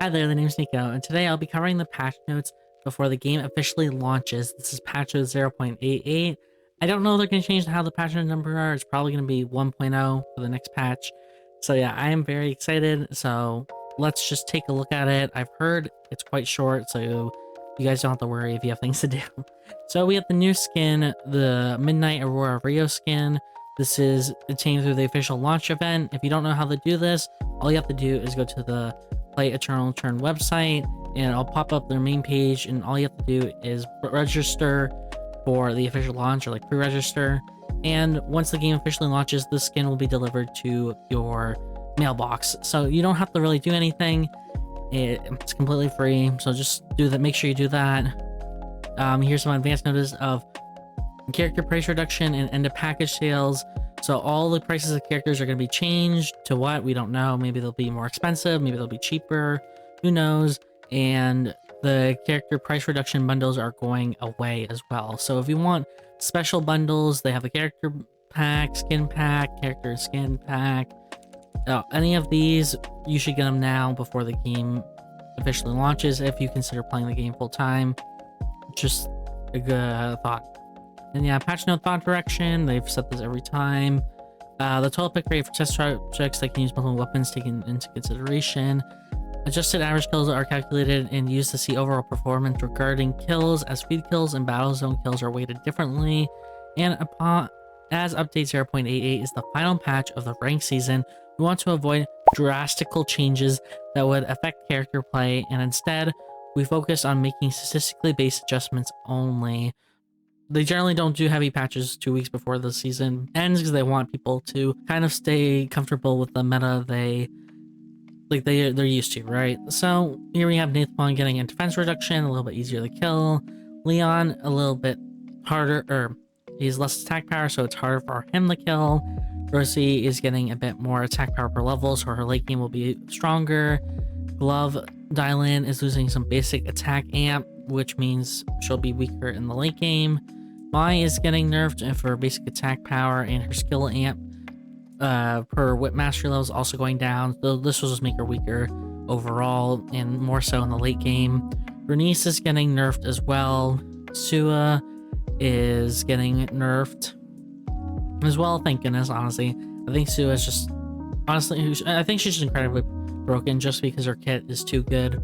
Hi there, the name's Nico, and today I'll be covering the patch notes before the game officially launches. This is patch note 0.88. I don't know if they're going to change how the patch note number are. It's probably going to be 1.0 for the next patch. So yeah, I am very excited. So let's just take a look at it. I've heard it's quite short, so you guys don't have to worry if you have things to do. So we have the new skin, the Midnight Aurora Rio skin. This is obtained through the official launch event. If you don't know how to do this, all you have to do is go to the Play Eternal Turn website and I'll pop up their main page, and all you have to do is register for the official launch, or like pre-register. And once the game officially launches, the skin will be delivered to your mailbox, so you don't have to really do anything. It's completely free, so just do that. Make sure you do that. Here's some advanced notice of character price reduction and end of package sales. So all the prices of characters are going to be changed to what? We don't know. Maybe they'll be more expensive. Maybe they'll be cheaper. Who knows? And the character price reduction bundles are going away as well. So if you want special bundles, they have the character pack, skin pack, character skin pack. Any of these, you should get them now before the game officially launches if you consider playing the game full time. Just a good thought. And yeah, patch note thought direction, they've set this every time. The total pick rate for test subjects that can use multiple weapons taken into consideration. Adjusted average kills are calculated and used to see overall performance regarding kills, as feed kills and battle zone kills are weighted differently. And as update 0.88 is the final patch of the rank season, we want to avoid drastical changes that would affect character play, and instead, we focus on making statistically based adjustments only. They generally don't do heavy patches 2 weeks before the season ends because they want people to kind of stay comfortable with the meta they're used to, right? So here we have Nathan getting a defense reduction, a little bit easier to kill. Leon a little bit harder, or he's less attack power, so it's harder for him to kill. Rosie is getting a bit more attack power per level, so her late game will be stronger. Glove Dylan is losing some basic attack amp, which means she'll be weaker in the late game. Mai is getting nerfed for basic attack power, and her skill amp per whip mastery level is also going down. So this will just make her weaker overall, and more so in the late game. Bernice is getting nerfed as well. Sua is getting nerfed as well, thank goodness, honestly. I think Sua is just, honestly, I think she's just incredibly broken just because her kit is too good.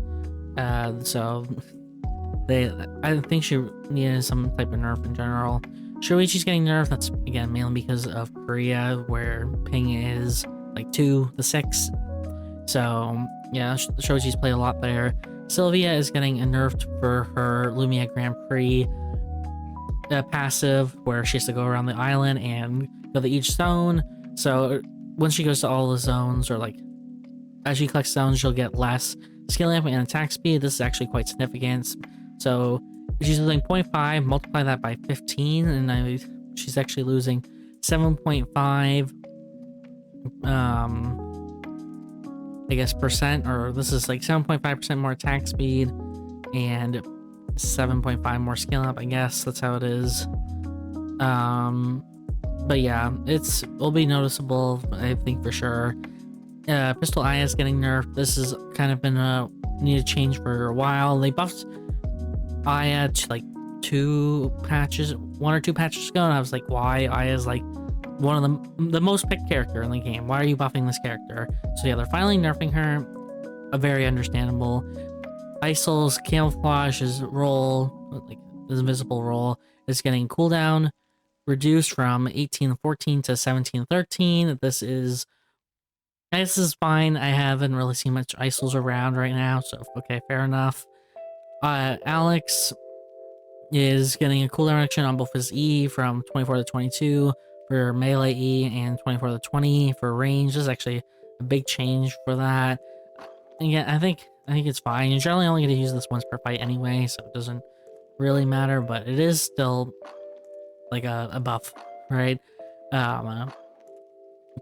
So I think she needed some type of nerf in general. Shoichi's getting nerfed. That's again mainly because of Korea, where ping is like 2 to 6. So yeah, Shoichi's played a lot there. Sylvia is getting nerfed for her Lumia Grand Prix passive, where she has to go around the island and go to each zone. So when she goes to all the zones, or like as she collects zones, she'll get less skill amp and attack speed. This is actually quite significant. So she's losing 0.5, multiply that by 15, and she's actually losing 7.5 I guess percent, or this is like 7.5% more attack speed and 7.5 more skill up, I guess that's how it is. But yeah, it'll be noticeable, I think, for sure. Pistol Aya is getting nerfed. This has kind of been a needed change for a while. They buffed Aya to like 1 or 2 patches ago, and I was like, why? Aya's like one of the most picked character in the game. Why are you buffing this character? So yeah, they're finally nerfing her. A very understandable. Isol's camouflage's role, like his invisible role, is getting cooldown reduced from 18:14 to 17:13. This is fine. I haven't really seen much Isols around right now, so okay, fair enough. Alex is getting a cooldown reduction on both his E from 24 to 22 for melee E and 24 to 20 for range. This is actually a big change for that. And yeah, I think it's fine. You're generally only going to use this once per fight anyway, so it doesn't really matter, but it is still like a buff, right?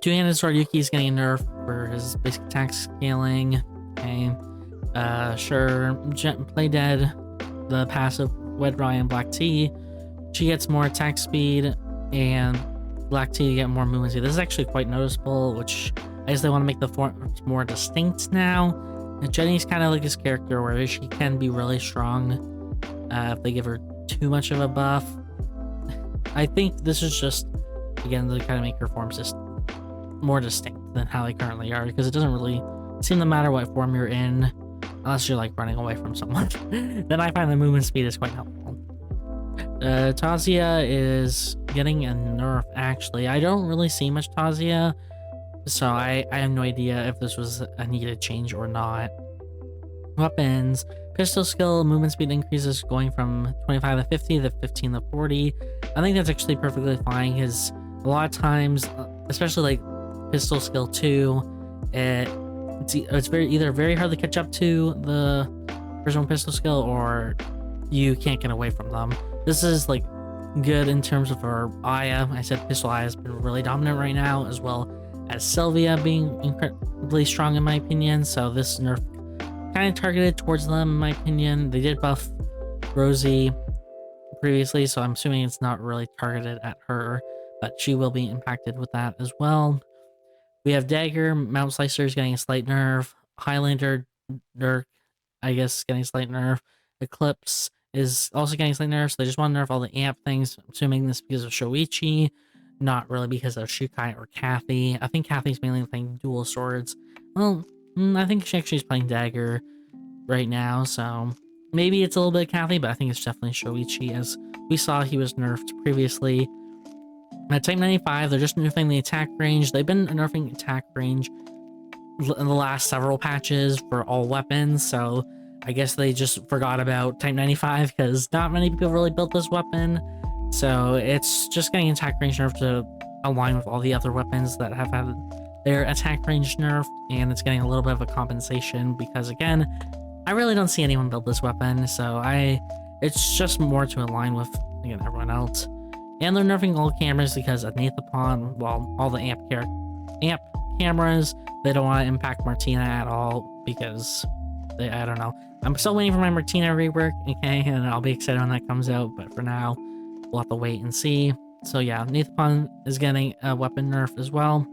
Two-handed sword Yuki is getting a nerf for his basic attack scaling. Okay. Sure. Play Dead, the passive Wed Ryan Black Tea, she gets more attack speed, and Black Tea get more movement speed. This is actually quite noticeable, which I guess they want to make the forms more distinct now. Jenny's kind of like this character where she can be really strong if they give her too much of a buff. I think this is just, again, to kind of make her forms just more distinct than how they currently are, because it doesn't really seem to matter what form you're in, unless you're like running away from someone. Then I find the movement speed is quite helpful. Tazia is getting a nerf, actually. I don't really see much Tazia, so I have no idea if this was a needed change or not. Weapons. Pistol skill movement speed increases going from 25 to 50 to 15 to 40. I think that's actually perfectly fine, because a lot of times, especially like pistol skill 2, it's either very hard to catch up to the personal pistol skill, or you can't get away from them. This is like good in terms of our Aya. I said pistol Aya has been really dominant right now, as well as Sylvia being incredibly strong in my opinion. So this nerf kind of targeted towards them in my opinion. They did buff Rosie previously, so I'm assuming it's not really targeted at her, but she will be impacted with that as well. We have Dagger, Mount Slicer is getting a slight nerf, Highlander, Dirk, I guess, getting a slight nerf, Eclipse is also getting a slight nerf, so they just want to nerf all the amp things. I'm assuming this because of Shoichi, not really because of Shukai or Kathy. I think Kathy's mainly playing dual swords. Well, I think she actually is playing Dagger right now, so maybe it's a little bit of Kathy, but I think it's definitely Shoichi, as we saw he was nerfed previously. At Type 95, they're just nerfing the attack range. They've been nerfing attack range in the last several patches for all weapons, so I guess they just forgot about Type 95 because not many people really built this weapon. So it's just getting attack range nerfed to align with all the other weapons that have had their attack range nerfed, and it's getting a little bit of a compensation because, again, I really don't see anyone build this weapon, so it's just more to align with, again, everyone else. And they're nerfing all cameras because of Nathapon, well, all the amp cameras, they don't want to impact Martina at all because I don't know. I'm still waiting for my Martina rework, okay, and I'll be excited when that comes out, but for now, we'll have to wait and see. So yeah, Nathapon is getting a weapon nerf as well.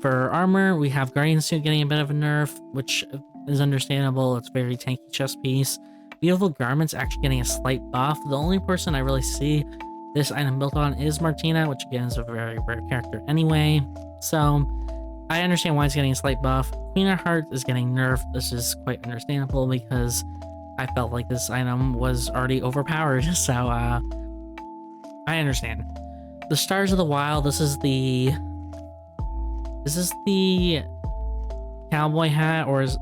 For armor, we have Guardian Suit getting a bit of a nerf, which is understandable. It's very tanky chest piece. Beautiful Garments actually getting a slight buff. The only person I really see this item built on is Martina, which again is a very rare character anyway. So I understand why it's getting a slight buff. Queen of Hearts is getting nerfed. This is quite understandable because I felt like this item was already overpowered. So I understand. The Stars of the Wild, this is the cowboy hat, or is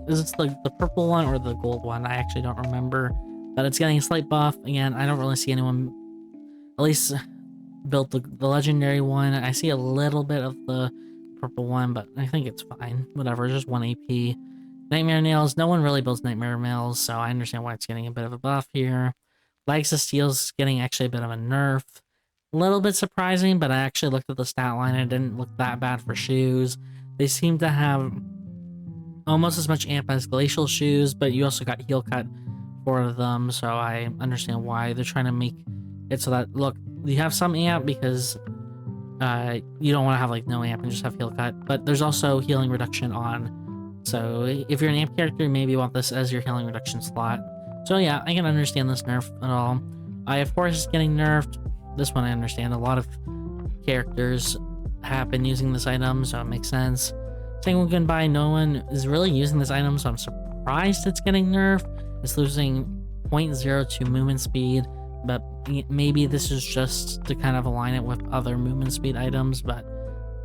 this like the purple one or the gold one? I actually don't remember, but it's getting a slight buff. Again, I don't really see anyone at least built the legendary one. I see a little bit of the purple one, but I think it's fine. Whatever, just 1 AP. Nightmare Nails, no one really builds Nightmare Nails, so I understand why it's getting a bit of a buff here. Legs of Steel's getting actually a bit of a nerf. A little bit surprising, but I actually looked at the stat line and it didn't look that bad for shoes. They seem to have almost as much amp as Glacial shoes, but you also got heal cut for them, so I understand why they're trying to make it so that, look, you have some amp because you don't want to have like no amp and just have heal cut, but there's also healing reduction on. So if you're an amp character, maybe you want this as your healing reduction slot. So yeah, I can understand this nerf at all. Eye of Horus is getting nerfed. This one I understand. A lot of characters have been using this item, so it makes sense. Single Goodbye, no one is really using this item, so I'm surprised it's getting nerfed. It's losing 0.02 movement speed, but maybe this is just to kind of align it with other movement speed items, but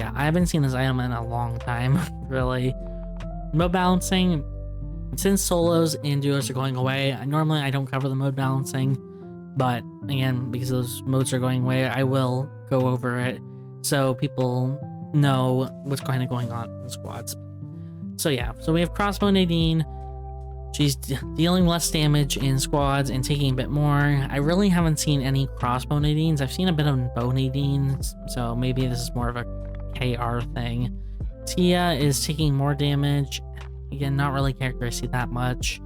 yeah, I haven't seen this item in a long time, really. Mode balancing, since solos and duos are going away, normally I don't cover the mode balancing, but again, because those modes are going away, I will go over it so people know what's kind of going on in squads. So yeah, so we have Crossbow Nadine. She's dealing less damage in squads and taking a bit more. I really haven't seen any Crossbow Nadines. I've seen a bit of Bow Nadines, so maybe this is more of a KR thing. Tia is taking more damage. Again, not really a character I see that much.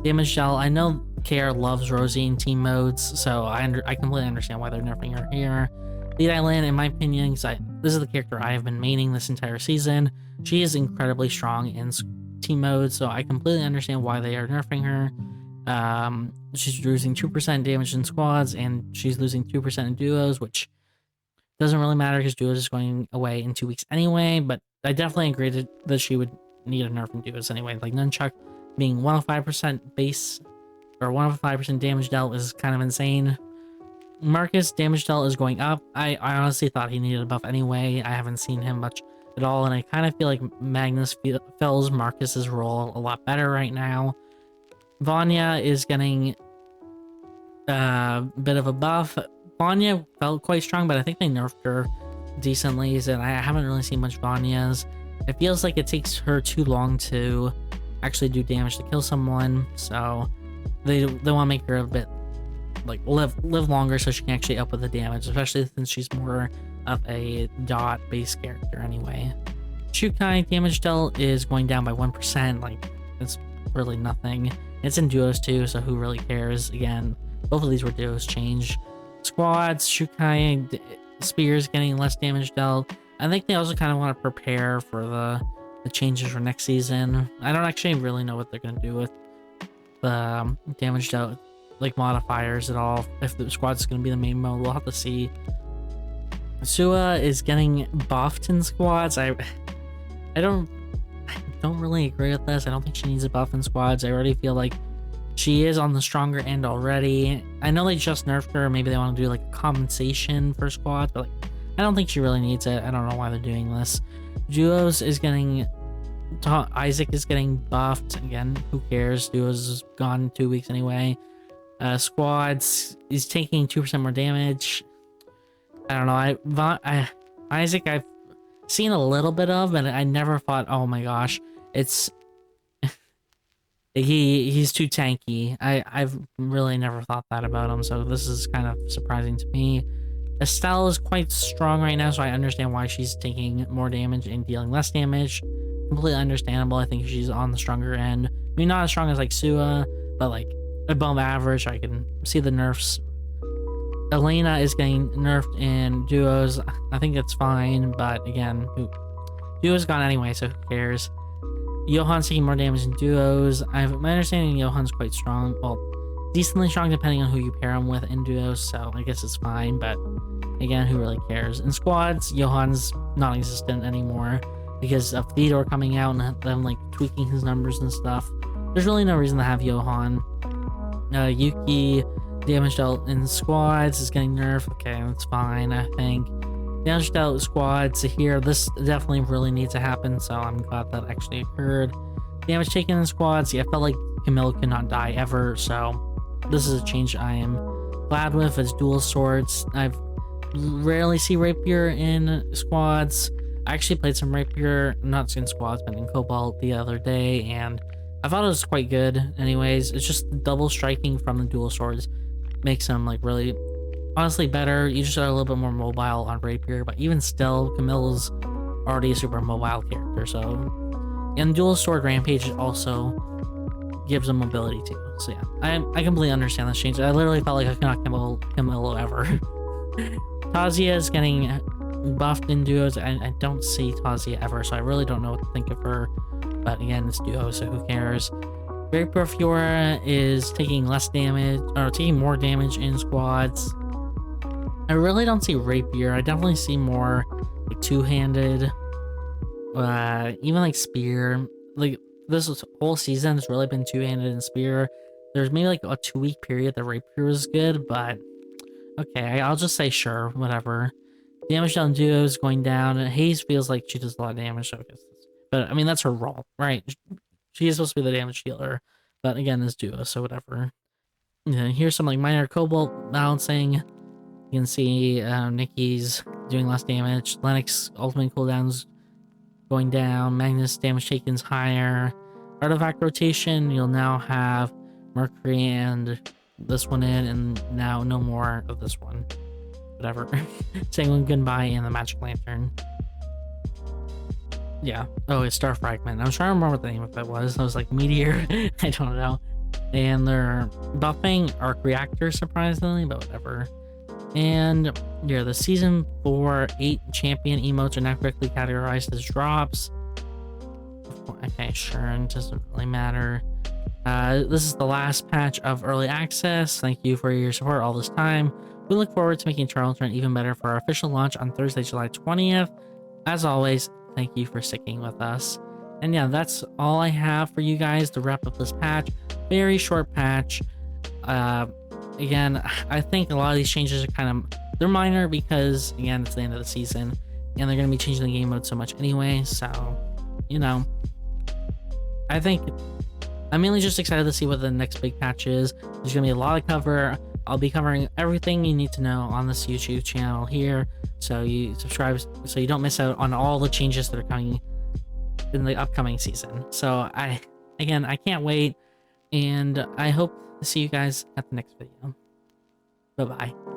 Damage Gel, I know KR loves Rosie in team modes, so I completely understand why they're nerfing her here. Lead Island, in my opinion, because this is the character I have been maining this entire season. She is incredibly strong in team mode, so I completely understand why they are nerfing her. She's losing 2% damage in squads, and she's losing 2% in duos, which doesn't really matter because duos is going away in 2 weeks anyway, but I definitely agree that she would need a nerf in duos anyway. Like, Nunchuck being 105% base, or 105% damage dealt is kind of insane. Marcus damage dealt is going up. I honestly thought he needed a buff anyway. I haven't seen him much at all, and I kind of feel like Magnus fills Marcus's role a lot better right now. Vanya is getting a bit of a buff. Vanya felt quite strong, but I think they nerfed her decently, and I haven't really seen much Vanyas. It feels like it takes her too long to actually do damage to kill someone, so they want to make her a bit like live longer so she can actually up with the damage, especially since she's more of a dot based character anyway. Shukai damage dealt is going down by 1%. Like, it's really nothing. It's in duos too, so who really cares? Again, both of these were duos change. Squads, Shukai spears getting less damage dealt. I think they also kind of want to prepare for the changes for next season. I don't actually really know what they're going to do with the damage dealt, like modifiers at all. If the squad is going to be the main mode, we'll have to see. Sua is getting buffed in squads. I don't really agree with this. I don't think she needs a buff in squads. I already feel like she is on the stronger end already. I know they just nerfed her. Maybe they want to do like a compensation for squads, but like, I don't think she really needs it. I don't know why they're doing this. Duos is getting... Isaac is getting buffed. Again, who cares? Duos is gone in 2 weeks anyway. Squads is taking 2% more damage. I don't know. Isaac I've seen a little bit of, but I never thought, oh my gosh, it's he's too tanky. I've really never thought that about him, so this is kind of surprising to me. Estelle is quite strong right now, so I understand why she's taking more damage and dealing less damage. Completely understandable. I think she's on the stronger end. I mean, not as strong as like Sua, but like above average. I can see the nerfs. Elena is getting nerfed in duos. I think it's fine, but again, duos gone anyway, so who cares? Johan's taking more damage in duos. My understanding Johan's quite strong. Well, decently strong depending on who you pair him with in duos, so I guess it's fine, but again, who really cares? In squads, Johan's non-existent anymore because of Theodore coming out and them like tweaking his numbers and stuff. There's really no reason to have Johan. Yuki damage dealt in squads is getting nerfed. Okay, that's fine, I think. Damage dealt squads here. This definitely really needs to happen, so I'm glad that actually occurred. Damage taken in squads. Yeah, I felt like Camille could not die ever, so this is a change I am glad with. It's dual swords. I've rarely see rapier in squads. I actually played some rapier, not in squads, but in Cobalt the other day, and I thought it was quite good. Anyways, it's just double striking from the dual swords makes them like really, honestly, better. You just are a little bit more mobile on rapier, but even still, Camille's already a super mobile character. So, and dual sword rampage also gives them mobility too. So yeah, I completely understand this change. I literally felt like I could not Camille ever. Tazia is getting buffed in duos. I don't see Tazia ever, so I really don't know what to think of her. But again, it's duo, so who cares? Rapier Fiora is taking less damage, or taking more damage in squads. I really don't see rapier. I definitely see more like two-handed, even like spear. Like this whole season has really been two-handed and spear. There's maybe like a 2-week period that rapier was good, but okay, I'll just say sure, whatever. Damage down duos going down, and Haze feels like she does a lot of damage, so I guess but I mean that's her role, right? She is supposed to be the damage healer, but again, it's duo, so whatever. Here's some like minor Cobalt balancing. You can see Nikki's doing less damage. Lennox ultimate cooldowns going down. Magnus damage taken's higher. Artifact rotation, you'll now have Mercury and this one in, and now no more of this one. Whatever. Saying goodbye in the Magic Lantern. Yeah. Oh, it's Star Fragment. I was trying to remember what the name of it was. I was like, Meteor. I don't know. And they're buffing Arc Reactor, surprisingly, but whatever. And yeah, the Season 4 8 champion emotes are now correctly categorized as drops. Okay, sure, it doesn't really matter. This is the last patch of early access. Thank you for your support all this time. We look forward to making Charlton even better for our official launch on Thursday, July 20th. As always, thank you for sticking with us. And yeah, that's all I have for you guys to wrap up this patch. Very short patch. Again, I think a lot of these changes are they're minor because, again, it's the end of the season and they're going to be changing the game mode so much anyway. So, you know, I think I'm mainly just excited to see what the next big patch is. There's going to be a lot of cover. I'll be covering everything you need to know on this YouTube channel here. So you subscribe so you don't miss out on all the changes that are coming in the upcoming season. So I can't wait. And I hope to see you guys at the next video. Bye-bye.